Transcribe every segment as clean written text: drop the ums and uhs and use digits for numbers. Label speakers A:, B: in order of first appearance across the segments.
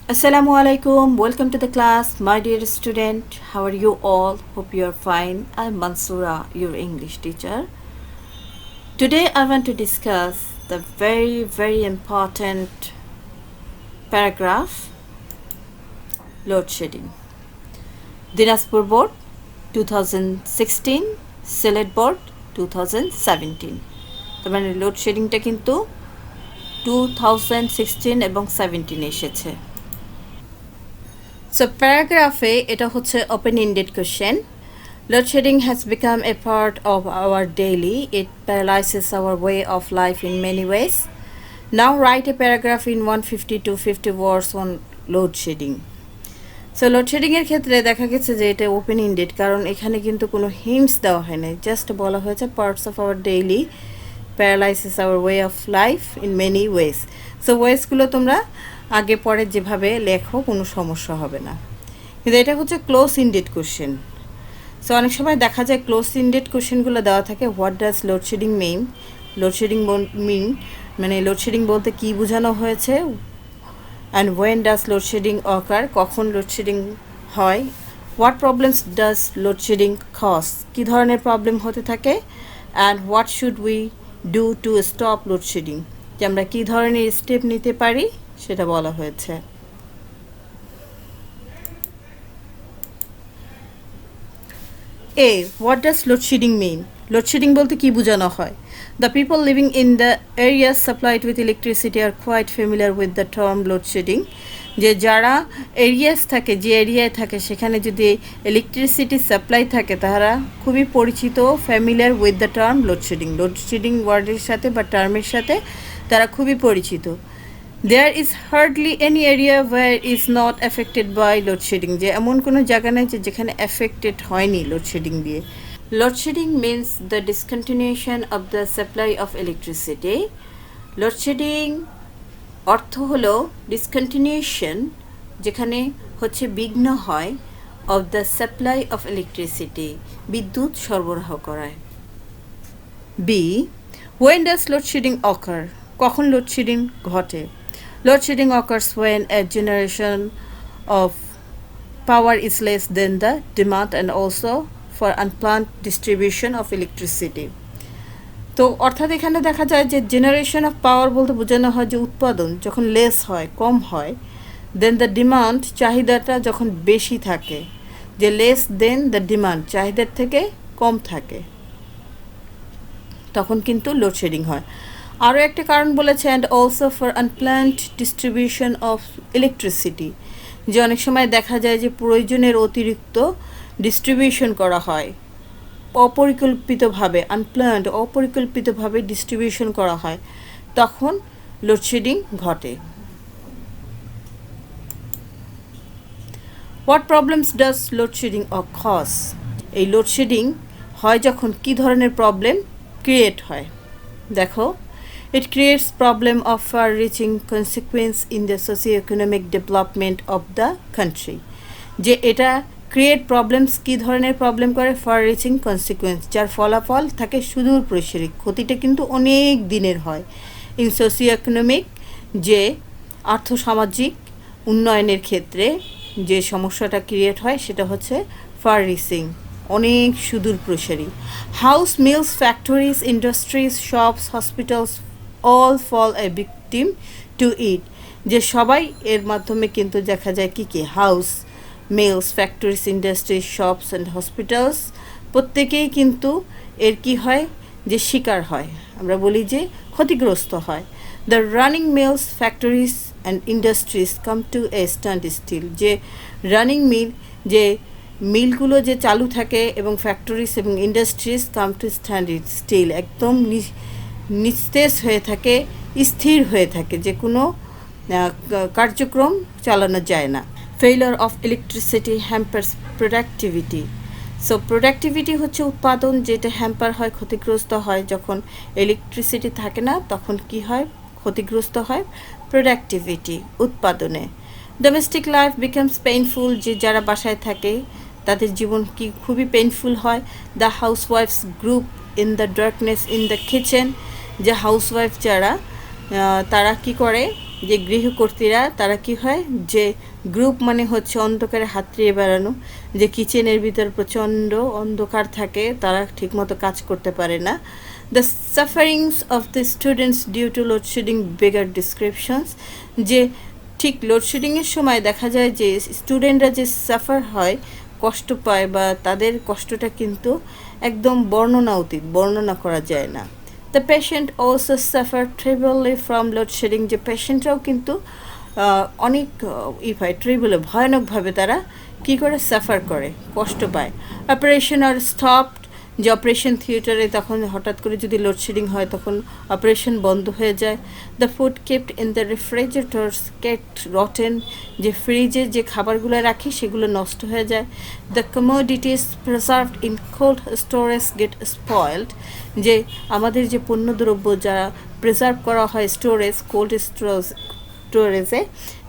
A: Assalamu alaikum. Welcome to the class, my dear student. How are you all? Hope you are fine. I'm Mansoora, your English teacher. Today I want to discuss the very important paragraph, load shedding. Dinajpur Board 2016, Sylhet Board 2017. তার মানে load শেডিংটা কিন্তু 2016 এবং 17 এসেছে। So প্যারাগ্রাফে এটা হচ্ছে open ended question. Load shedding has become a part of our daily. It paralyzes our way of life in many ways. Now write a paragraph in 150 to 50 words on load shedding. So লোডশেডিংয়ের ক্ষেত্রে দেখা গেছে যে এটা open ended, কারণ এখানে কিন্তু কোনো হিন্টস দেওয়া হয় না, জাস্ট বলা হয়েছে parts of our daily paralysis our way of life in many ways. So ওয়েজগুলো তোমরা আগে পরে যেভাবে লেখো কোনো সমস্যা হবে না, কিন্তু এটা হচ্ছে ক্লোজ ইন্ডেড কোশ্চেন। সো অনেক সময় দেখা যায় ক্লোজ ইন্ডেড কোশ্চেনগুলো দেওয়া থাকে, what does load shedding mean, load shedding mean মানে লোডশেডিং বলতে কী বোঝানো হয়েছে, and when does load shedding occur, কখন লোডশেডিং হয়, what problems does load shedding cause, কী ধরনের প্রবলেম হতে থাকে, and what should we do to stop load shedding, যে আমরা কী ধরনের স্টেপ নিতে পারি সেটা বলা হয়েছে। A, what does load shedding mean, load shedding বলতে কী বোঝানো হয়। The people living in the areas supplied with electricity are quite familiar with the term load shedding. যে যারা এরিয়াস থাকে, যে এরিয়ায় থাকে সেখানে যদি ইলেকট্রিসিটি সাপ্লাই থাকে তারা খুবই পরিচিত, familiar with the term load shedding, load shedding ওয়ার্ডের সাথে বা টার্মের সাথে তারা খুবই পরিচিত। There is hardly any area where is not affected by load shedding, যে এমন কোনো জায়গা নেই যে যেখানে এফেক্টেড হয়নি লোডশেডিং দিয়ে। Load shedding means the discontinuation of the supply of electricity. Load shedding অর্থ হলো ডিসকন্টিনিউশন, যেখানে হচ্ছে বিঘ্ন হয়, of the supply of electricity, বিদ্যুৎ সরবরাহ করায়। B, when does load shedding occur, কখন লোডশেডিং ঘটে। Load shedding occurs when a generation of power is less than the demand and also for unplanned distribution of electricity. তো অর্থাৎ এখানে দেখা যায় যে জেনারেশন অফ পাওয়ার বলতে বোঝানো হয় যে উৎপাদন যখন লেস হয়, কম হয়, দেন দ্য ডিমান্ড, চাহিদাটা যখন বেশি থাকে, যে লেস দেন দ্য ডিমান্ড, চাহিদার থেকে কম থাকে, তখন কিন্তু লোডশেডিং হয়। আরও একটা কারণ বলেছে, and also for unplanned distribution of electricity, যে অনেক সময় দেখা যায় যে প্রয়োজনের অতিরিক্ত ডিস্ট্রিবিউশন করা হয়, অপরিকল্পিতভাবে, আনপ্ল্যান্ড, অপরিকল্পিতভাবে ডিস্ট্রিবিউশন করা হয়, তখন লোডশেডিং ঘটে। What problems does load shedding cause, এই লোডশেডিং হয় যখন কী ধরনের প্রবলেম ক্রিয়েট হয়। দেখো, it creates problem of far reaching consequence in the socio economic development of the country, যে এটা ক্রিয়েট প্রবলেমস, কী ধরনের প্রবলেম করে, ফার রিচিং কনসিকুয়েন্স, যার ফলাফল থাকে সুদূর প্রসারী, ক্ষতিটা কিন্তু অনেক দিনের হয়। ইন সোশিও ইকোনমিক, যে আর্থসামাজিক উন্নয়নের ক্ষেত্রে যে সমস্যাটা ক্রিয়েট হয় সেটা হচ্ছে ফার রিচিং, অনেক সুদূর প্রসারী। House, mills, factories, industries, shops, hospitals all fall a victim to it, যে সবাই এর মাধ্যমে কিন্তু দেখা যায় কী কী, house, mills, factories, industries, shops and hospitals, প্রত্যেকেই কিন্তু এর কী হয়, যে শিকার হয়, আমরা বলি যে ক্ষতিগ্রস্ত হয়। The running mills, factories and industries come to a standstill, যে রানিং মিল, যে মিলগুলো যে চালু থাকে, এবং ফ্যাক্টরিজ এবং industries come to standstill, একদম নিস্তেজ হয়ে থাকে, স্থির হয়ে থাকে, যে কোনো কার্যক্রম চালানো যায় না। Failure of electricity hampers productivity, so productivity হচ্ছে উৎপাদন, যেটা হ্যাম্পার হয়, ক্ষতিগ্রস্ত হয়, যখন ইলেকট্রিসিটি থাকে না তখন কি হয়, ক্ষতিগ্রস্ত হয় প্রোডাক্টিভিটি, উৎপাদনে। ডোমেস্টিক লাইফ বিকামস পেইনফুল, যে যারা বাসায় থাকে তাদের জীবন কি খুবই পেইনফুল হয়। দ্য হাউসওয়াইফস grope in the darkness in the kitchen, যে হাউসওয়াইফ যারা তারা কি করে, যে গৃহকর্তীরা তারা কি হয় যে গ্রুপ মানে হচ্ছে অন্ধকারে হাতড়িয়ে বেড়ানো, যে কিচেনের ভিতর প্রচণ্ড অন্ধকার থাকে, তারা ঠিকমতো কাজ করতে পারে না। The sufferings of the students due to load shedding beggar descriptions, যে ঠিক লোডশেডিংয়ের সময় দেখা যায় যে স্টুডেন্টরা যে সাফার হয়, কষ্ট পায়, বা তাদের কষ্টটা কিন্তু একদম বর্ণনা করা যায় না। The patient also suffer terribly from load shedding, যে পেশেন্টরাও কিন্তু অনেক ট্রিবলে ভয়ানকভাবে তারা কী করে সাফার করে, কষ্ট পায়। অপারেশন আর স্টপড, যে অপারেশন থিয়েটারে তখন হঠাৎ করে যদি লোডশেডিং হয় তখন অপারেশন বন্ধ হয়ে যায়। The food kept in the refrigerators get rotten, যে ফ্রিজে যে খাবারগুলো রাখি সেগুলো নষ্ট হয়ে যায়। The commodities preserved in cold storage get spoiled, যে আমাদের যে পণ্যদ্রব্য যা প্রিজার্ভ করা হয় স্টোরেজ, কোল্ড স্টোরেজে,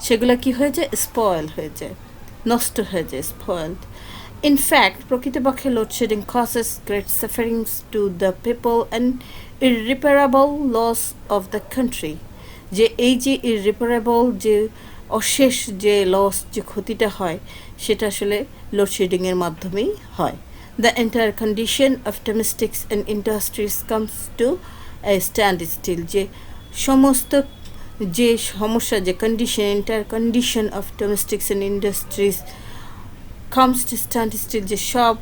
A: সেগুলো কি হয়ে যায়, স্পয়েল হয়ে যায়, নষ্ট হয়ে যায়, স্পয়েলড। In fact, প্রকৃতপক্ষে load shedding causes great sufferings to the people and irreparable loss of the country, যে এই যে irreparable, যে অশেষ যে লস, যে ক্ষতিটা হয়, সেটা আসলে লোডশেডিংয়ের মাধ্যমেই হয়। The entire condition of domestics and industries comes to a standstill, যে সমস্ত যে সমস্যা, যে condition, entire condition of domestics and industries comes to standstill, যে সব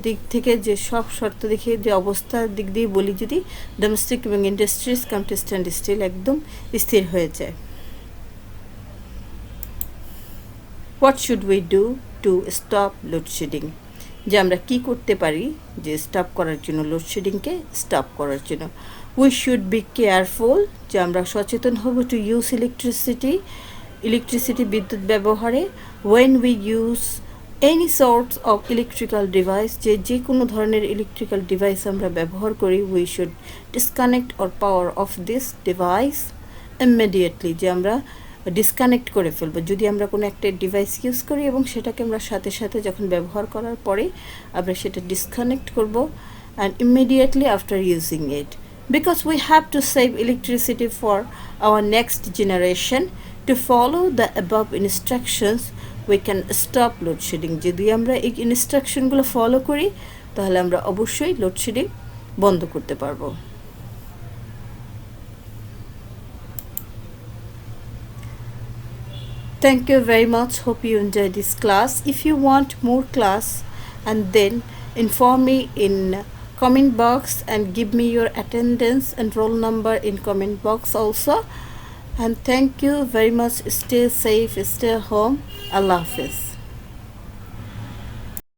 A: দিক থেকে, যে সব শর্ত দেখে, যে অবস্থার দিক দিয়ে বলি, যদি ডোমেস্টিক এবং industries come to standstill, একদম স্থির হয়ে যায়। What should we do to stop load shedding, যে আমরা কী করতে পারি যে স্টপ করার জন্য, লোডশেডিংকে স্টপ করার জন্য। উই শুড বি কেয়ারফুল, যে আমরা সচেতন হব টু ইউজ ইলেকট্রিসিটি বিদ্যুৎ ব্যবহারে। When we use any source of electrical device, যে কোনো ধরনের ইলেকট্রিক্যাল ডিভাইস আমরা ব্যবহার করি, we should disconnect or power off this device immediately, যে আমরা ডিসকানেক্ট করে ফেলবো যদি আমরা কোনো একটা ডিভাইস ইউজ করি, এবং সেটাকে আমরা সাথে সাথে যখন ব্যবহার করার পরে আমরা সেটা ডিসকানেক্ট করব, and immediately after using it, because we have to save electricity for our next generation. To follow the above instructions we can stop load shedding, যদি আমরা এই ইনস্ট্রাকশনগুলো ফলো করি তাহলে আমরা অবশ্যই লোডশেডিং বন্ধ করতে পারবো। Thank you very much. Hope you enjoyed this class. If you want more class, and then inform me in comment box and give me your attendance and roll number in comment box also. And thank you very much. Stay safe, stay home. Allah Hafiz.